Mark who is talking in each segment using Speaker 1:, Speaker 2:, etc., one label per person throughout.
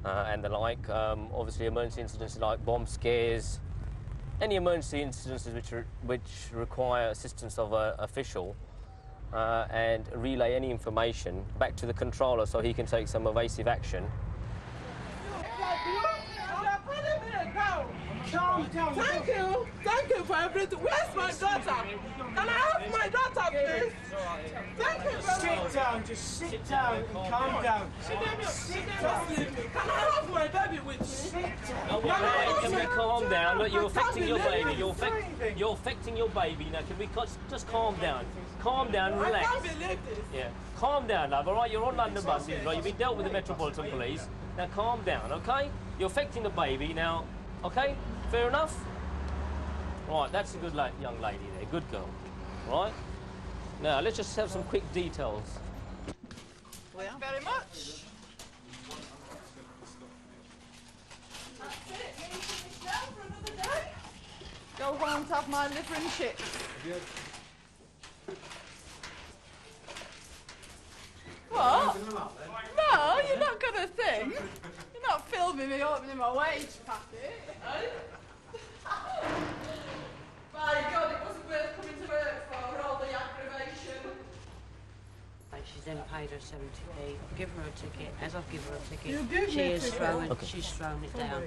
Speaker 1: and the like. Obviously, emergency incidences like bomb scares, any emergency incidences which require assistance of an official, and relay any information back to the controller so he can take some evasive action.
Speaker 2: Thank you for everything. Where's my daughter? Can I have my daughter, please? Thank you very much.
Speaker 3: Sit down, just sit down and calm down.
Speaker 2: Sit down. Can I have my baby with me?
Speaker 3: Sit down.
Speaker 1: Oh, well, can we calm down? Look, you're affecting your baby. You're affecting your baby. Now, can we just calm down? Calm down and relax.
Speaker 2: I can't believe this.
Speaker 1: Yeah, calm down, love. All right, you're on London buses, right? You've been dealt with the Metropolitan Police. Now, calm down, okay? You're affecting the baby now. Okay, fair enough. Right, that's a good young lady there. Good girl. Right. Now, let's just have some quick details.
Speaker 2: Well, very much. That's it. You finish now for another day? Go home to have my liver and chips. What? No, you're not gonna think. You're not filming me opening my wage packet. My God, it wasn't worth coming to work for all the aggravation.
Speaker 4: She's then paid her 70p. I've given her a ticket. As I've given her a ticket,
Speaker 2: You give me a ticket?
Speaker 4: she's thrown it down.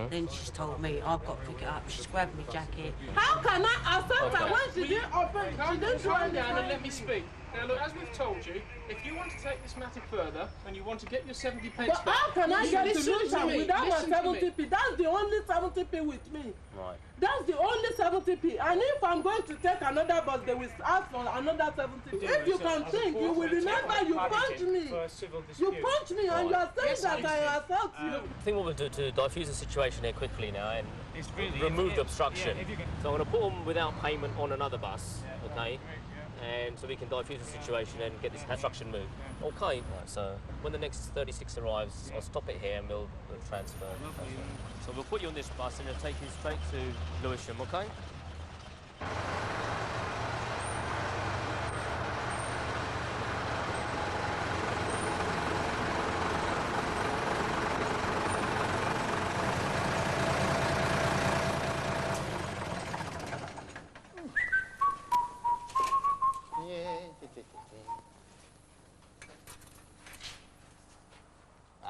Speaker 4: Then she's told me I've got to pick it up. She's grabbed my jacket.
Speaker 2: How can I accept her when she didn't open? She didn't throw
Speaker 5: Calm
Speaker 2: it
Speaker 5: down and
Speaker 2: down.
Speaker 5: let me speak. Now look, as we've told you, if you want to take this matter further and you want to get your 70 pence
Speaker 2: But
Speaker 5: back,
Speaker 2: how can I get to
Speaker 5: listen
Speaker 2: Luton
Speaker 5: me,
Speaker 2: without my
Speaker 5: listen to me.
Speaker 2: 70p? That's the only 70p with me.
Speaker 1: Right.
Speaker 2: That's the only 70p. And if I'm going to take another bus, they will ask for another 70p. If you can think, you will remember you punched me. You punched me and you are saying that I assault you.
Speaker 1: I think what we'll do to diffuse the situation here quickly now and remove the obstruction. So I'm going to put them without payment on another bus, okay? And so we can diffuse the situation and get this obstruction moved. Okay. Right, so when the next 36 arrives, I'll stop it here and we'll transfer. So we'll put you on this bus and it'll take you straight to Lewisham, okay?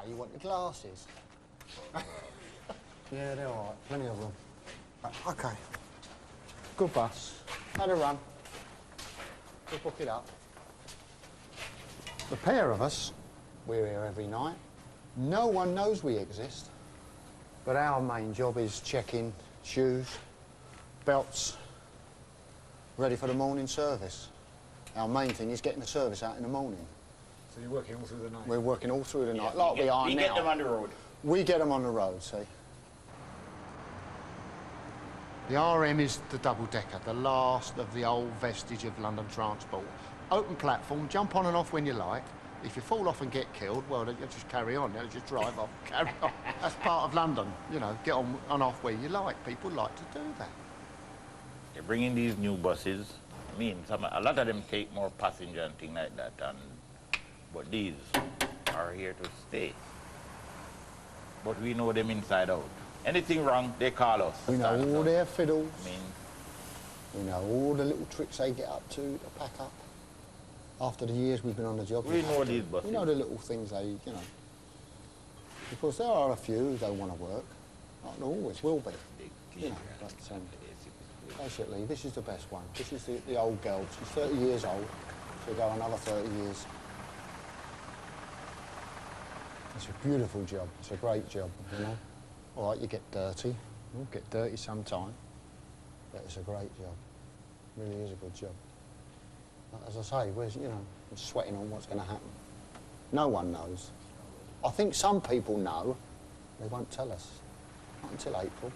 Speaker 6: You want your glasses? Yeah, they're all right. Plenty of them. Right, OK. Good bus. Had a run. We'll book it up. The pair of us, we're here every night. No one knows we exist. But our main job is checking shoes, belts, ready for the morning service. Our main thing is getting the service out in the morning.
Speaker 3: So you're working all through the night?
Speaker 6: We're working all through the night, like we are now.
Speaker 7: We get them on the road.
Speaker 6: We get them on the road, see. The RM is the double-decker, the last of the old vestige of London transport. Open platform, jump on and off when you like. If you fall off and get killed, well, then you just carry on, you just drive off, carry on. That's part of London, you know, get on and off where you like. People like to do that.
Speaker 7: They bring in these new buses. I mean, a lot of them take more passenger and things like that, but these are here to stay. But we know them inside out. Anything wrong, they call us.
Speaker 6: We know all their fiddles.
Speaker 7: I mean,
Speaker 6: we know all the little tricks they get up to pack up. After the years we've been on the job,
Speaker 7: we know these buses.
Speaker 6: We know the little things they, you know. Because there are a few who don't want to work. Like there always will be. You know, but, basically, this is the best one. This is the old girl. She's 30 years old. She'll go another 30 years. It's a beautiful job. It's a great job, you know. All right, you get dirty. You'll get dirty sometime. But it's a great job. It really is a good job. As I say, we're, you know, we're sweating on what's going to happen. No one knows. I think some people know. They won't tell us. Not until April.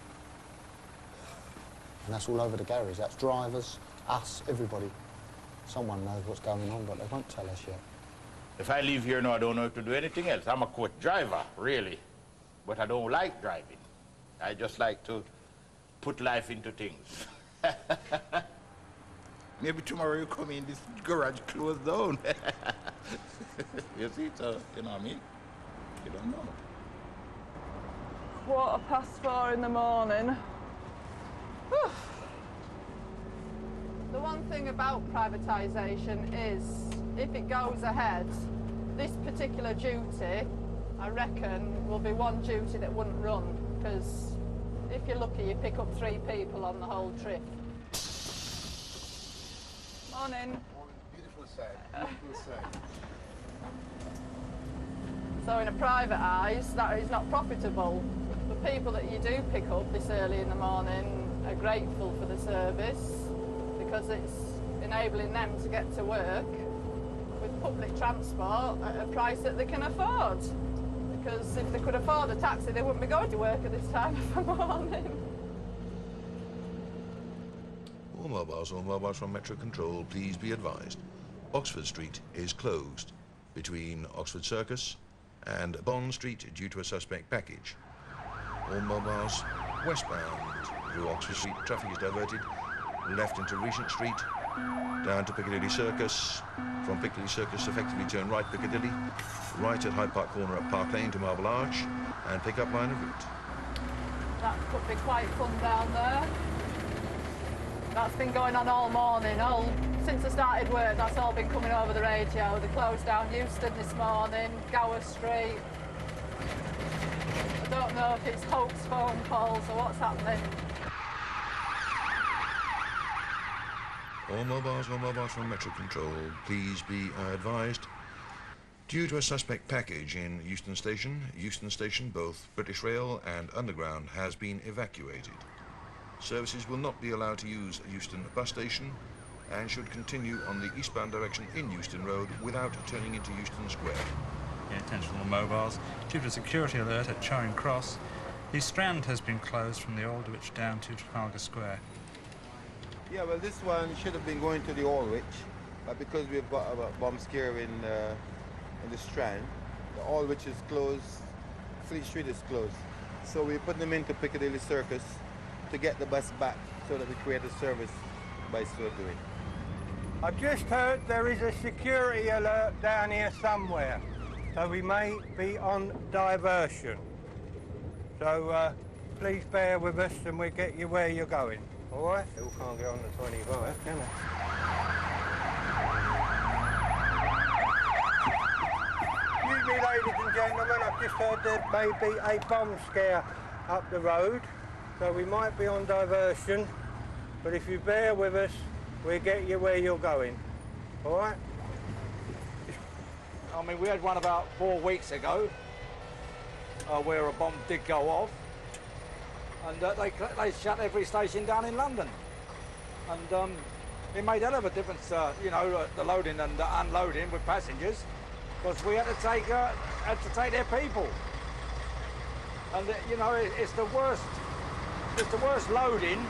Speaker 6: And that's all over the garage. That's drivers, us, everybody. Someone knows what's going on, but they won't tell us yet.
Speaker 7: if I leave here now, I don't know how to do anything else. I'm a coach driver, really. But I don't like driving. I just like to put life into things. Maybe tomorrow you come in, this garage closed down. You see, so, you know what I mean? You don't know.
Speaker 8: 4:15 in the morning. Whew. The one thing about privatisation is, if it goes ahead, this particular duty, I reckon, will be one duty that wouldn't run, because if you're lucky, you pick up 3 people on the whole trip. Morning.
Speaker 6: Beautiful sight, beautiful sight.
Speaker 8: So in a private eyes, that is not profitable. The people that you do pick up this early in the morning are grateful for the service, because it's enabling them to get to work with public transport at a price that they can afford. Because if they could afford a taxi, they wouldn't be going to work at this time of the morning.
Speaker 9: All mobiles from Metro Control, please be advised. Oxford Street is closed between Oxford Circus and Bond Street due to a suspect package. All mobiles westbound through Oxford Street, traffic is diverted left into Regent Street, down to Piccadilly Circus. From Piccadilly Circus, effectively turn right Piccadilly, right at Hyde Park Corner at Park Lane to Marble Arch, and pick up line of route.
Speaker 8: That could be quite fun down there. That's been going on all morning. Since I started work, that's all been coming over the radio. They closed down Euston this morning, Gower Street. I don't know if it's hoax phone calls or what's happening.
Speaker 9: All mobiles from Metro Control, please be advised. Due to a suspect package in Euston Station, both British Rail and Underground has been evacuated. Services will not be allowed to use Euston bus station and should continue on the eastbound direction in Euston Road without turning into Euston Square.
Speaker 10: Attention all mobiles. Due to a security alert at Charing Cross, the Strand has been closed from the Aldwych down to Trafalgar Square.
Speaker 11: Yeah, well, this one should have been going to the Aldwych, but because we've got a bomb scare in the Strand, the Aldwych is closed, Fleet Street is closed. So we put them into Piccadilly Circus to get the bus back so that we create a service by so doing.
Speaker 12: I've just heard there is a security alert down here somewhere, so we may be on diversion. So please bear with us and we'll get you where you're going. All right? Still can't get on the 25, can it? Excuse me, ladies and gentlemen, I've just heard there may be a bomb scare up the road, so we might be on diversion, but if you bear with us, we'll get you where you're going. All right?
Speaker 3: I mean, we had one about 4 weeks ago where a bomb did go off. And they shut every station down in London, and it made a hell of a difference, you know, the loading and the unloading with passengers, because we had to take their people, and you know, it's the worst loading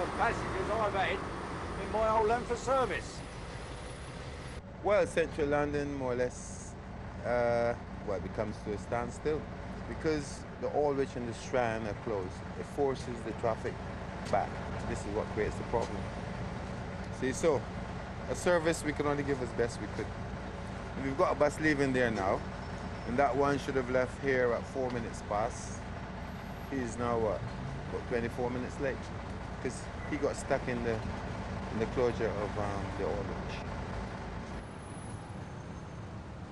Speaker 3: of passengers I've had in my whole length of service.
Speaker 11: Well, central London, more or less, well, it comes to a standstill because the Aldwych and the Strand are closed. It forces the traffic back. This is what creates the problem. See, so a service we can only give as best we could. We've got a bus leaving there now, and that one should have left here at 4 minutes past. He's now what, about 24 minutes late, because he got stuck in the closure of the Aldwych.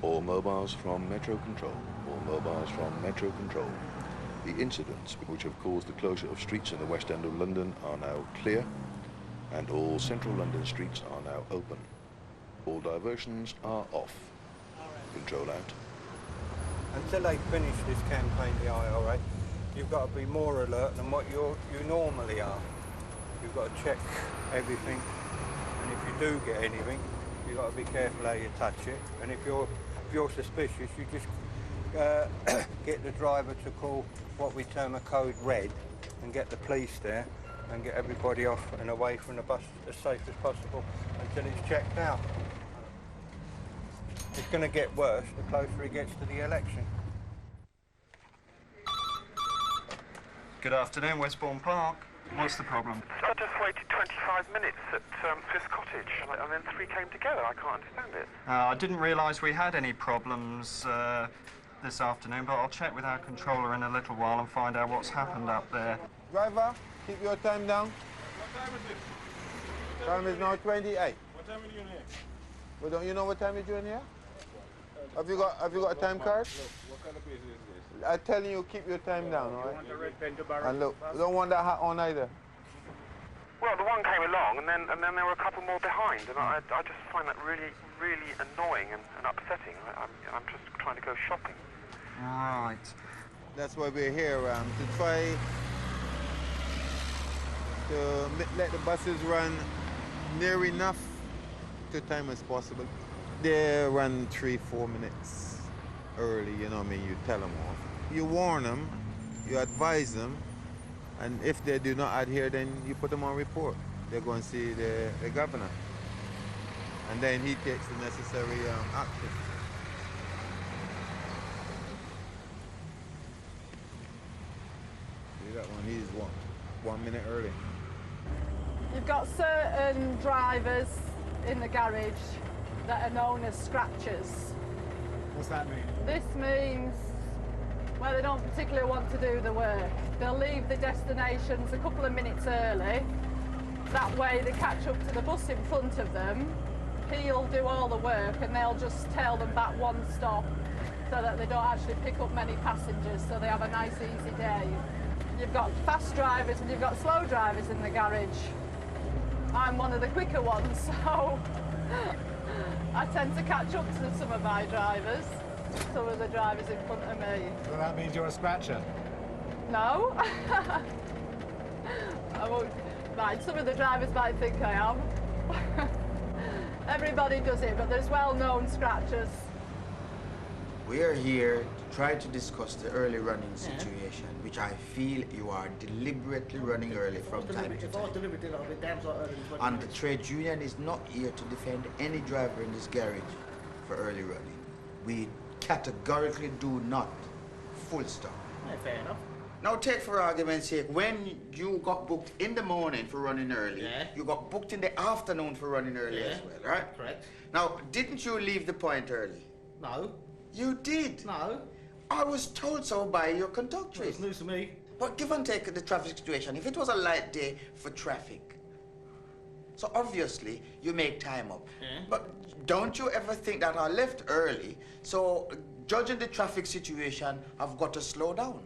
Speaker 9: All mobiles from Metro Control. All mobiles from Metro Control. The incidents which have caused the closure of streets in the West End of London are now clear, and all central London streets are now open. All diversions are off. Control out.
Speaker 12: Until they finish this campaign, the IRA, you've got to be more alert than what you normally are. You've got to check everything, and if you do get anything, you've got to be careful how you touch it. And if you're suspicious, you just get the driver to call what we term a code red and get the police there and get everybody off and away from the bus as safe as possible until it's checked out. It's going to get worse the closer it gets to the election.
Speaker 13: Good afternoon, Westbourne Park. What's the problem?
Speaker 14: I just waited 25 minutes at Fifth Cottage, and then 3 came together. I can't understand it.
Speaker 13: I didn't realise we had any problems this afternoon, but I'll check with our controller in a little while and find out what's happened up there.
Speaker 11: Driver, keep your time down.
Speaker 5: What time is it?
Speaker 11: Time is now 28.
Speaker 5: What time are you in here?
Speaker 11: Well, don't you know what time you're doing here? Have you got a time card?
Speaker 5: What kind of place is this?
Speaker 11: I'm telling you, keep your time down, all right?
Speaker 5: You want a red pen to borrow?
Speaker 11: And look, you don't want that hat on either.
Speaker 14: Well, the one came along, and then there were a couple more behind, and I just find that really, really annoying and upsetting. I'm just trying to go shopping.
Speaker 11: Right. That's why we're here, to try to let the buses run near enough to time as possible. They run 3-4 minutes early, you know what I mean? You tell them off. You warn them, you advise them, and if they do not adhere, then you put them on report. They go and see the governor. And then he takes the necessary action. See that one, he's 1 minute early.
Speaker 8: You've got certain drivers in the garage that are known as scratchers.
Speaker 6: What's that mean?
Speaker 8: This means, well, they don't particularly want to do the work. They'll leave the destinations a couple of minutes early. That way they catch up to the bus in front of them. He'll do all the work and they'll just tail them back one stop so that they don't actually pick up many passengers, so they have a nice easy day. You've got fast drivers and you've got slow drivers in the garage. I'm one of the quicker ones, so I tend to catch up to some of my drivers, some of the drivers in front of me.
Speaker 6: So that means you're a scratcher?
Speaker 8: No. I won't mind. Some of the drivers might think I am. Everybody does it, but there's well-known scratchers.
Speaker 15: We are here to try to discuss the early running situation, which I feel you are deliberately running early from time to time. And the trade union is not here to defend any driver in this garage for early running. We categorically do not. Full stop.
Speaker 16: Yeah, fair enough.
Speaker 15: Now take for argument's sake, when you got booked in the morning for running early, you got booked in the afternoon for running early as well, right?
Speaker 16: Correct.
Speaker 15: Now, didn't you leave the point early?
Speaker 16: No.
Speaker 15: You did?
Speaker 16: No.
Speaker 15: I was told so by your conductress.
Speaker 16: Well, it's news to me.
Speaker 15: But give and take the traffic situation, if it was a light day for traffic, so obviously you make time up. But don't you ever think that I left early, so judging the traffic situation, I've got to slow down?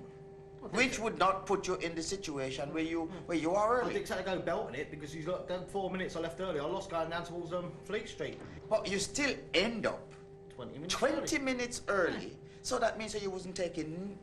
Speaker 15: Which would not put you in the situation where you are early.
Speaker 16: I didn't say to go belting it because you've got 4 minutes I left early. I lost going down towards Fleet Street.
Speaker 15: But you still end up
Speaker 16: 20 minutes
Speaker 15: 20 minutes early. So that means that you wasn't taking